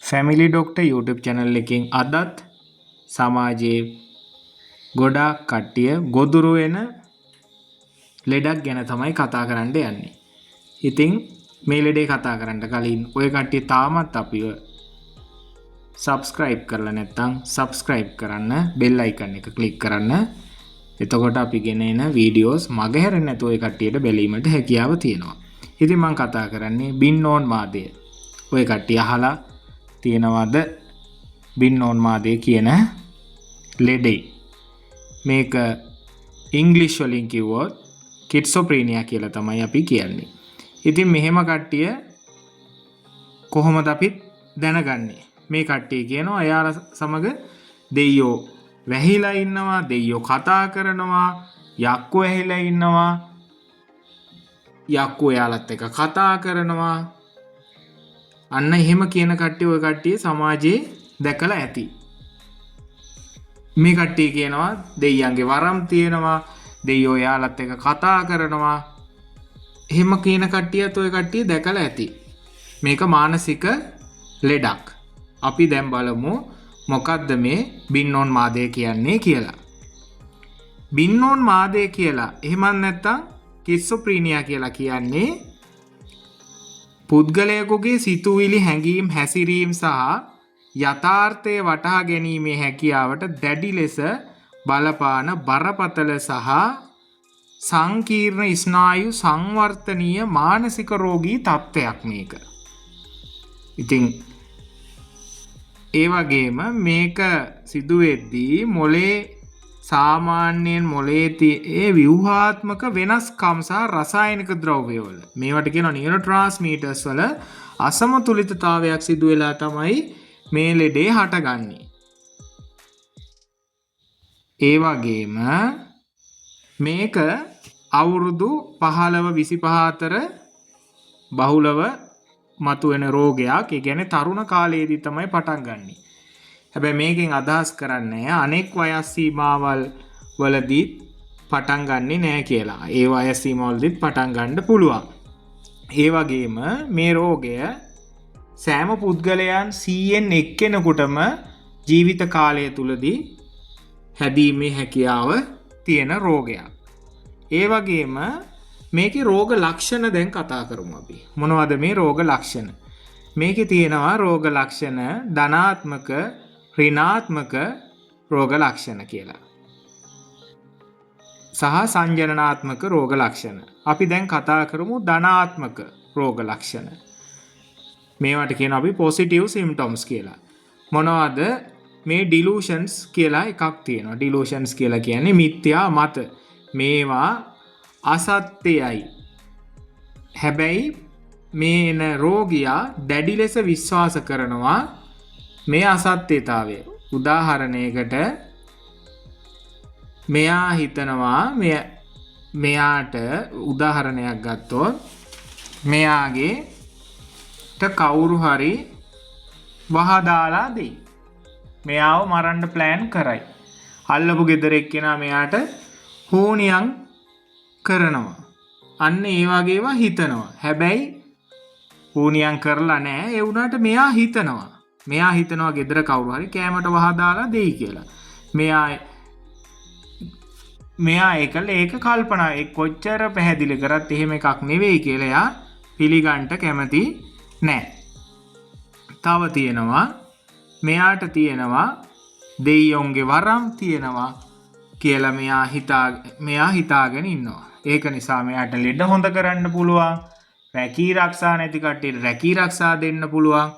Family doctor YouTube channel එකෙන් අදත් සමාජයේ ගොඩාක් කට්ටිය ගොදුරු වෙන ලෙඩක් ගැන තමයි කතා කරන්න යන්නේ. ඉතින් මේ ලෙඩේ කතා කරන්න කලින් ඔය කට්ටිය තාමත් අපිව subscribe කරලා නැත්නම් subscribe කරන්න bell icon එක click කරන්න. එතකොට අපි ගෙන එන videos මගහැරෙන්නේ නැතුව ඔය කට්ටියට බැලීමට හැකියාව තියෙනවා. ඉතින් මම කතා කරන්නේ බින්නෝන් මාදය. ඔය කට්ටිය අහලා තියෙනවද බින්නෝන් මාදය කියන ලෙඩේ? මේක ඉංග්‍රීසි වලින් කිව්වොත් කිට්සොප්‍රීනියා කියලා තමයි අපි කියන්නේ. ඉතින් මෙහෙම කට්ටිය කොහොමද අපි දැනගන්නේ? මේ කට්ටිය කියනවා එයාලා සමග දෙයියෝ වැහිලා ඉන්නවා, දෙයියෝ කතා කරනවා, යක්කෝ ඇහිලා ඉන්නවා, යක්කෝ එයාලත් එක්ක කතා කරනවා. අන්න එහෙම කියන කට්ටිය ඔය කට්ටිය සමාජයේ දැකලා ඇති. මේ කට්ටිය කියනවා දෙයියන්ගේ වරම් තියෙනවා, දෙයියෝ එයාලත් එක්ක කතා කරනවා. එහෙම කියන කට්ටියත් ඔය කට්ටිය දැකලා ඇති. මේක මානසික ලෙඩක්. අපි දැන් බලමු මොකද්ද මේ බින්නෝන් මාදය කියන්නේ කියලා. බින්නෝන් මාදය කියලා එහෙමත් නැත්නම් කිස්සොප්‍රීනියා කියලා කියන්නේ පුද්ගලයෙකුගේ සිතුවිලි, හැඟීම්, හැසිරීම් සහ යථාර්ථය වටහා ගැනීමේ හැකියාවට දැඩි ලෙස බලපාන බරපතල සහ සංකීර්ණ ස්නායු සංවර්ධනීය මානසික රෝගී තත්ත්වයක් මේක. ඉතින් ඒ වගේම මේක සිදුවෙද්දී මොලේ සාමාන්‍යයෙන් මොලේ තියෙන ව්‍යුහාත්මක වෙනස්කම් සහ රසායනික ද්‍රව්‍යවල මේවට කියනවා නියුරෝට්‍රාන්ස්මීටර්ස් වල අසමතුලිතතාවයක් සිදු වෙලා තමයි මේ ලෙඩේ හටගන්නේ. ඒ වගේම මේක අවුරුදු 15 25 අතර බහුලව මතුවෙන රෝගයක්. ඒ කියන්නේ තරුණ කාලයේදී තමයි පටන් ගන්නෙ. හැබැයි මේකෙන් අදහස් කරන්නේ අනෙක් වයස් සීමාවල් වලදී පටන් ගන්නෙ නෑ කියලා. ඒ වයස් සීමාවලදීත් පටන් ගන්න පුළුවන්. ඒ වගේම මේ රෝගය සෑම පුද්ගලයන් 100න් එක්කෙනෙකුටම ජීවිත කාලය තුලදී හැදීමේ හැකියාව තියෙන රෝගයක්. ඒ වගේම මේකේ රෝග ලක්ෂණ දැන් කතා කරමු අපි. මොනවද මේ රෝග ලක්ෂණ? මේකේ තියෙනවා රෝග ලක්ෂණ ධනාත්මක, ඍණාත්මක රෝග ලක්ෂණ කියලා. සහ සංජනනාත්මක රෝග ලක්ෂණ. අපි දැන් කතා කරමු ධනාත්මක රෝග ලක්ෂණ. මේවට කියනවා අපි positive symptoms කියලා. මොනවද? මේ delusions කියලා එකක් තියෙනවා. delusions කියලා කියන්නේ මිත්‍යා මත. මේවා අසත්‍යයි. හැබැයි මේ එන රෝගියා දැඩි ලෙස විශ්වාස කරනවා මේ අසත්‍යතාවය. උදාහරණයකට මෙයා හිතනවා මෙයාට උදාහරණයක් ගත්තොත් මෙයාගේ කවුරු හරි වහදාලා දෙයි. මෙයාව මරන්න ප්ලෑන් කරයි. අල්ලපු ගෙදර එක්කෙනා මෙයාට හෝනියම් කරනවා. අන්න ඒ වගේ ඒවා හිතනවා. හැබැයි හෝනියම් කරලා නැහැ. ඒ වුණාට මෙයා හිතනවා. මෙයා හිතනවා ගෙදර කවුරු හරි කෑමට වහදාලා දෙයි කියලා. මෙයා ඒක කල්පනා ඒ කොච්චර පැහැදිලි කරත් එහෙම එකක් නෙවෙයි කියලා එයා පිළිගන්න කැමති නැහැ. තව තියෙනවා මෙයාට තියෙනවා දෙයියොන්ගේ වරම් තියෙනවා කියලා මෙයා හිතාගෙන ඉන්නවා. ඒක නිසා මෙයාට ලෙඩ හොඳ කරන්න පුළුවන්. රැකී ආරක්ෂා නැති කට්ටියට රැකී ආරක්ෂා දෙන්න පුළුවන්.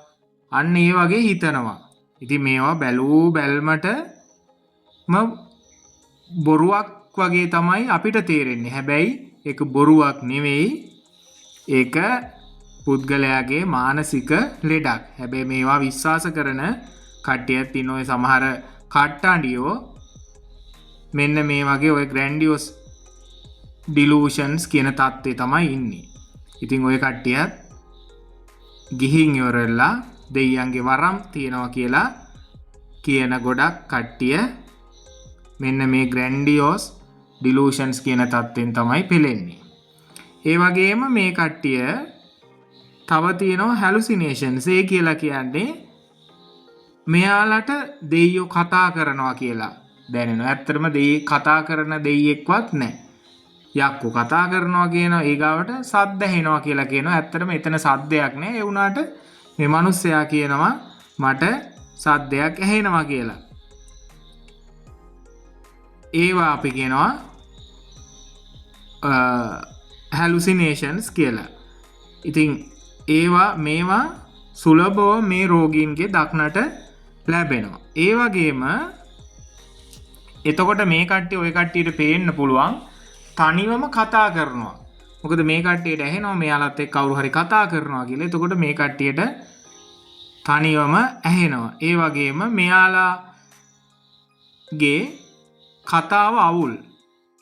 අන්න ඒ වගේ හිතනවා. ඉතින් මේවා බැලුමටම බොරුවක් වගේ තමයි අපිට තේරෙන්නේ. හැබැයි ඒක බොරුවක් නෙවෙයි. ඒක පුද්ගලයාගේ මානසික ලෙඩක්. හැබැයි මේවා විශ්වාස කරන කට්ටියත් ඉන්න ඔය සමහර කට්ටඩියෝ මෙන්න මේ වගේ ඔය grandiose delusions කියන තත්ත්වේ තමයි ඉන්නේ. ඉතින් ඔය කට්ටියත් ගිහින් ඉවරලා දෙයියන්ගේ වරම් තියනවා කියලා කියන ගොඩක් කට්ටිය මෙන්න මේ grandiose delusions කියන තත්ත්වෙන් තමයි පෙළෙන්නේ. ඒ වගේම මේ කට්ටිය තව තියෙනවා hallucinations. ඒ කියලා කියන්නේ මෙයාලට දෙයියෝ කතා කරනවා කියලා දැනෙනවා. ඇත්තටම දෙයි කතා කරන දෙයියෙක්වත් නැහැ. යක්කු කතා කරනවා කියනවා ඊගාවට සද්ද ඇහෙනවා කියලා කියනවා. ඇත්තටම එතන සද්දයක් නැහැ. ඒ වුණාට මේ මිනිස්සයා කියනවා මට සද්දයක් ඇහෙනවා කියලා. ඒවා අපි කියනවා හැලුසිනේෂන්ස් කියලා. ඉතින් මේවා සුලභව මේ රෝගීන්ගේ දක්නට ලැබෙනවා. ඒ වගේම එතකොට මේ කට්ටිය ওই කට්ටියට පේන්න පුළුවන් තනිවම කතා කරනවා. මොකද මේ කට්ටියට ඇහෙනවා මෙයාලත් එක්ක කවුරු හරි කතා කරනවා කියලා. එතකොට මේ කට්ටියට තනිවම ඇහෙනවා. ඒ වගේම මෙයාලාගේ කතාව අවුල්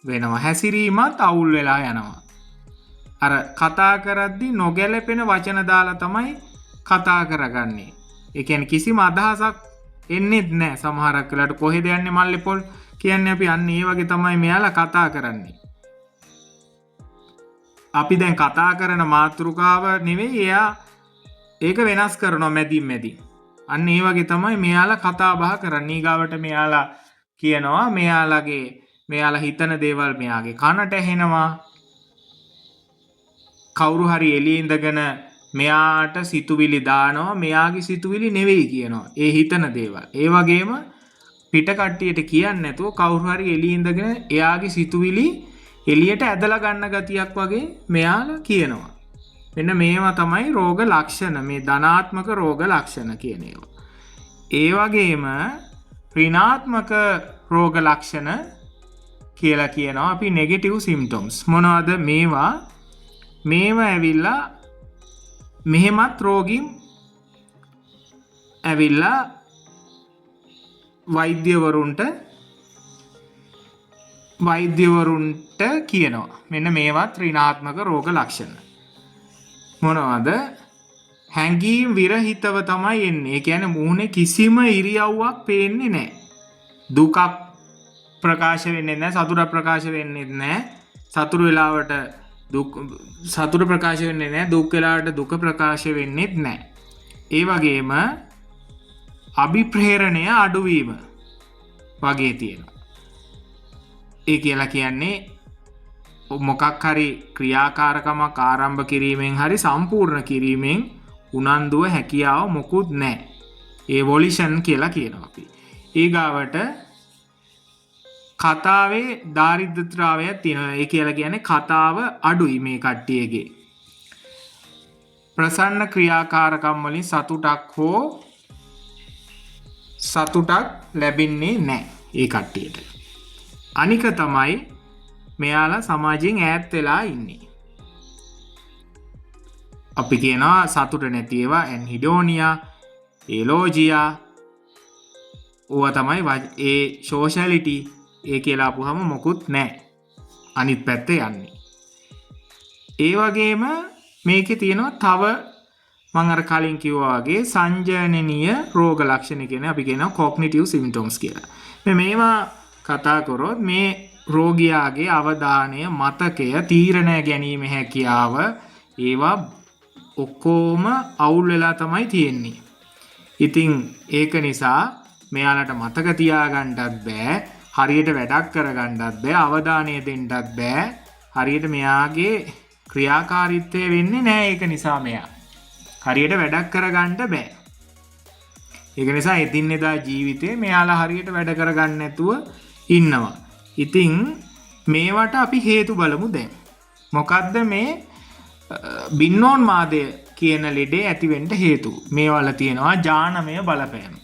වෙනවා. හැසිරීමත් අවුල් වෙලා යනවා. අර කතා කරද්දී නොගැලපෙන වචන දාලා තමයි කතා කරගන්නේ. ඒ කියන්නේ කිසිම අදහසක් එන්නේත් නැහැ. සමහරක් වෙලාවට කොහෙද යන්නේ මල්ලේ පොල් කියන්නේ අපි අන්න ඒ වගේ තමයි මෙයාලා කතා කරන්නේ. අපි දැන් කතා කරන මාතෘකාව නෙවෙයි එයා ඒක වෙනස් කරනවා මැදින්. අන්න ඒ වගේ තමයි මෙයාලා කතා බහ කරන්නේ. ඊගාවට මෙයාලා කියනවා මෙයාලා හිතන දේවල් මෙයාගේ කනට ඇහෙනවා. කවුරු හරි එළියේ ඉඳගෙන මෙයාට සිතුවිලි දානවා මෙයාගේ සිතුවිලි නෙවෙයි කියනවා. ඒ හිතන දේවල්. ඒ වගේම පිට කට්ටියට කියන්නේ නැතුව කවුරු හරි එළියේ ඉඳගෙන එයාගේ සිතුවිලි එළියට ඇදලා ගන්න ගතියක් වගේ මෙයාලා කියනවා. මෙන්න මේවා තමයි රෝග ලක්ෂණ. මේ ධනාත්මක රෝග ලක්ෂණ කියන ඒවා. ඒ වගේම ඍණාත්මක රෝග ලක්ෂණ කියලා කියනවා අපි නෙගටිව් සිම්ප්ටම්ස්. මොනවද මේවා ඇවිල්ලා මෙහෙමත් රෝගීන් ඇවිල්ලා වෛද්‍යවරුන්ට කියනවා මෙන්න මේවත් ඍණාත්මක රෝග ලක්ෂණ. මොනවද? හැඟීම් විරහිතව තමයි එන්නේ. ඒ කියන්නේ මූණේ කිසිම ඉරියව්වක් පේන්නේ නැහැ. දුකක් ප්‍රකාශ වෙන්නේ නැහැ, සතුටක් ප්‍රකාශ වෙන්නේ නැහැ. සතුට වෙලාවට සතුට ප්‍රකාශ වෙන්නේ නැහැ, දුක් වෙලාවට දුක ප්‍රකාශ වෙන්නේ නැහැ. ඒ වගේම අභිප්‍රේරණය අඩුවීම වගේ තියෙනවා. ඒ කියලා කියන්නේ මොකක් හරි ක්‍රියාකාරකමක් ආරම්භ කිරීමෙන් හරි සම්පූර්ණ කිරීමෙන් උනන්දුව හැකියාව මොකුත් නැහැ. ඒ වොලිෂන් කියලා කියනවා අපි. ඊගාවට කතාවේ දාරිද්‍රතාවයක් තියෙනවා. ඒ කියලා කියන්නේ කතාව අඩුයි මේ කට්ටියගේ. ප්‍රසන්න ක්‍රියාකාරකම් වලින් සතුටක් ලැබෙන්නේ නැහැ ඒ කට්ටියට. අනික තමයි මෙයාලා සමාජයෙන් ඈත් වෙලා ඉන්නේ. අපි කියනවා සතුට නැති ඒවා ඇන්හිඩෝනියා, එලෝජියා. ඕවා තමයි ඒ සෝෂැලිටි ඒ කියලා අපුවම මොකුත් නැහැ. අනිත් පැත්තේ යන්නේ. ඒ වගේම මේකේ තියෙනවා තව මම අර කලින් කිව්වා වගේ සංජානනීය රෝග ලක්ෂණ කියන අපි කියනවා කොග්නිටිව් සිම්ප්ටම්ස් කියලා. මේවා කතා කරොත් මේ රෝගියාගේ අවධානය, මතකය, තීරණ ගැනීම හැකියාව ඒවා ඔක්කොම අවුල් වෙලා තමයි තියෙන්නේ. ඉතින් ඒක නිසා මෙයාලට මතක තියාගන්නත් බෑ, හරියට වැඩක් කරගන්නත් බෑ, අවධානය දෙන්නත් බෑ. හරියට මෙයාගේ ක්‍රියාකාරීත්වය වෙන්නේ නැහැ. ඒක නිසා මෙයා හරියට වැඩක් කරගන්න බෑ. ඒක නිසා එදිනෙදා ජීවිතේ මෙයාලා හරියට වැඩ කරගන්න නැතුව ඉන්නවා. ඉතින් මේවට අපි හේතු බලමු දැන්. මොකද්ද මේ බින්නෝන්මාදය කියන ලෙඩේ ඇති වෙන්න හේතු? මේවල තියෙනවා ජානමය බලපෑම.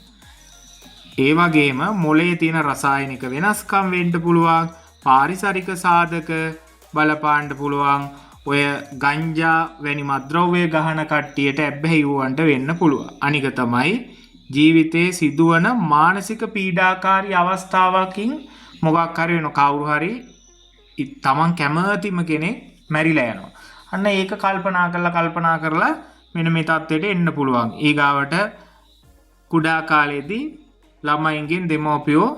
ඒ වගේම මොළයේ තියෙන රසායනික වෙනස්කම් වෙන්න පුළුවන්, පාරිසරික සාධක බලපාන්න පුළුවන්. ඔය ගංජා වැනි මත්ද්‍රව්‍ය ගහන කට්ටියට ඇබ්බැහි වුවන්ට වෙන්න පුළුවන්. අනික තමයි ජීවිතයේ සිදුවන මානසික පීඩාකාරී අවස්ථාවකින් මොකක් හරි වෙන කවුරු හරි තමන් කැමතිම කෙනෙක් මැරිලා යනවා. අන්න ඒක කල්පනා කරලා මෙන්න මේ තත්ත්වයට එන්න පුළුවන්. ඊගාවට කුඩා කාලේදී ළමයින්ගෙන් දෙමව්පියෝ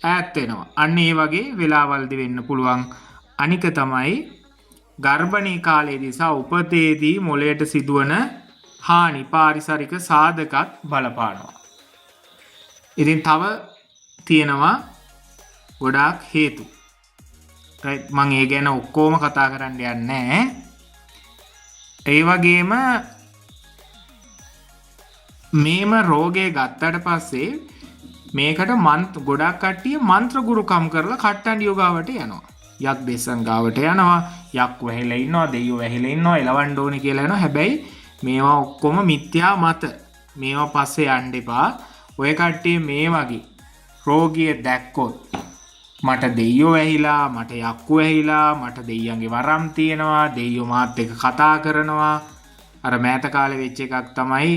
ඈත් වෙනවා. අන්න ඒ වගේ වෙලාවල්දී වෙන්න පුළුවන්. අනික තමයි ගර්භණී කාලයේදී සහ උපතේදී මොළයට සිදුවන හානි පාරිසරික සාධකත් බලපානවා. ඉතින් තව තියෙනවා ගොඩාක් හේතු. මම ඒ ගැන ඔක්කොම කතා කරන්න යන්නේ නැහැ. ඒ වගේම මේම රෝගය ගත්තට පස්සේ මේකට ගොඩක් කට්ටිය මන්ත්‍ර ගුරුකම් කරලා කට්ටන් යෝගාවට යනවා. යක් බෙසන් ගාවට යනවා, යක් වැහිලා ඉන්නවා, දෙයියෝ වැහිලා ඉන්නවා, එලවන්න ඕනේ කියලා යනවා. හැබැයි මේවා ඔක්කොම මිත්‍යා මත. මේවා පස්සේ යන්න එපා. ඔය කට්ටිය මේ වගේ රෝගිය දැක්කොත් මට දෙයියෝ වැහිලා, මට යක්කු වැහිලා, මට දෙයියන්ගේ වරම් තියෙනවා, දෙයියෝ මාත් එක්ක කතා කරනවා. අර මෑත කාලේ වෙච්ච එකක් තමයි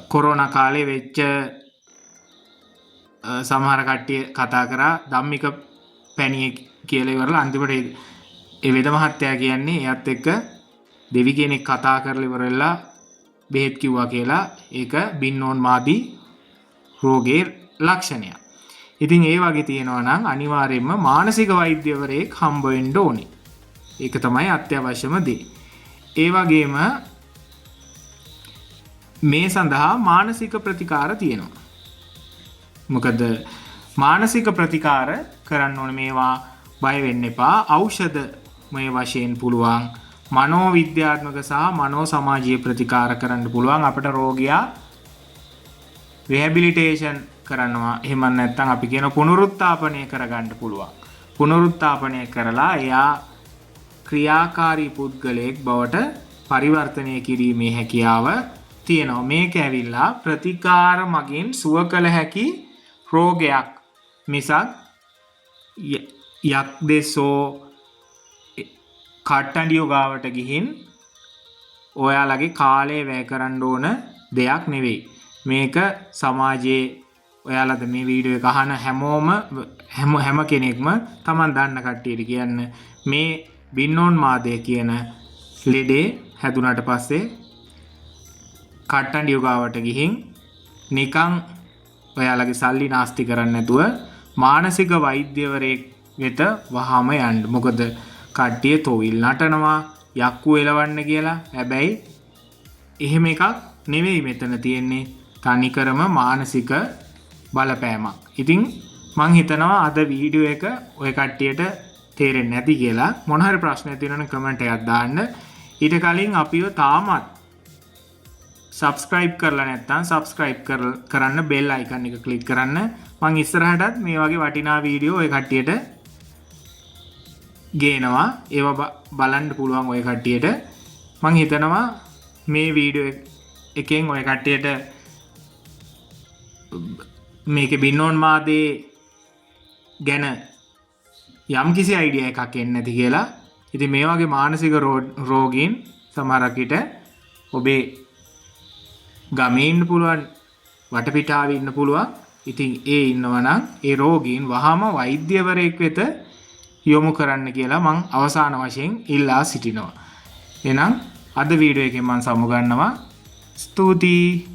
කොරෝනා කාලේ වෙච්ච සමහර කට්ටිය කතා කරා ධම්මික පැණිය කියලා ඉවරලා අන්තිමට ඒ වෙද මහත්තයා කියන්නේ එයත් එක්ක දෙවි කෙනෙක් කතා කරලා ඉවරලා බෙහෙත් කිව්වා කියලා. ඒක බින්නෝන්මාදී රෝගයේ ලක්ෂණයක්. ඉතින් ඒ වගේ තියෙනවා නම් අනිවාර්යයෙන්ම මානසික වෛද්‍යවරයෙක් හම්බ වෙන්න ඕනේ. ඒක තමයි අත්‍යවශ්‍යම දේ. ඒ වගේම මේ සඳහා මානසික ප්‍රතිකාර තියෙනවා. මොකද මානසික ප්‍රතිකාර කරන්න ඕනේ මේවා බය වෙන්න එපා. ඖෂධ මේ වශයෙන් පුළුවන් මනෝවිද්‍යාත්මක සහ මනෝ සමාජීය ප්‍රතිකාර කරන්න පුළුවන් අපිට රෝගියා රිහැබිලිටේෂන් කරනවා. එහෙම නැත්නම් අපි කියන පුනරුත්ථාපනය කරගන්න පුළුවන්. පුනරුත්ථාපනය කරලා එයා ක්‍රියාකාරී පුද්ගලයෙක් බවට පරිවර්තනය කිරීමේ හැකියාව තියෙනවා. මේක ඇවිල්ලා ප්‍රතිකාර මගින් සුව කළ හැකි රෝගයක් මිසක් යක් දෙසෝ කට්ටඩියෝ ගාවට ගිහින් ඔයාලගේ කාලය වැය කරන්න ඕන දෙයක් නෙවෙයි. මේක සමාජයේ ඔයාලද මේ වීඩියෝ එක අහන හැම කෙනෙක්ම Taman දන්න කට්ටියට කියන්න මේ බින්නෝන්මාදය කියන ලෙඩේ හැදුනට පස්සේ කට්ටඩියෝ ගාවට ගිහින් නිකන් ඔයාලගේ සල්ලි නාස්ති කරන්නේ නැතුව මානසික වෛද්‍යවරයෙක් වෙත වහාම යන්න. මොකද කට්ටිය තොවිල් නටනවා යක්කු එලවන්න කියලා. හැබැයි එහෙම එකක් නෙවෙයි මෙතන තියෙන්නේ. තනිකරම මානසික බලපෑමක්. ඉතින් මං හිතනවා අද වීඩියෝ එක ඔය කට්ටියට තේරෙන්නේ නැති කියලා. මොන හරි ප්‍රශ්නයක් තියෙනවනම් කමෙන්ට් එකක් දාන්න. ඊට කලින් අපිව තාමත් subscribe කරලා නැත්නම් subscribe කරන්න bell icon එක click කරන්න. මං ඉස්සරහටත් මේ වගේ වටිනා වීඩියෝ ඔය කට්ටියට ගේනවා. ඒවා බලන්න පුළුවන් ඔය කට්ටියට. මං හිතනවා මේ වීඩියෝ එකෙන් ඔය කට්ටියට මේකේ බින්නෝන්මාදේ ගැන යම්කිසි අයිඩියා එකක් එන්නේ නැති කියලා. ඉතින් මේ වගේ මානසික රෝගීන් සමහරක් විට ඔබේ ගමේ ඉන්න පුළුවන්, වටපිටාවේ ඉන්න පුළුවන්. ඉතින් ඒ ඉන්නවා නම් ඒ රෝගීන් වහාම වෛද්‍යවරයෙක් වෙත යොමු කරන්න කියලා මම අවසාන වශයෙන් ඉල්ලා සිටිනවා. එහෙනම් අද වීඩියෝ එකෙන් මම සමුගන්නවා. ස්තුතියි.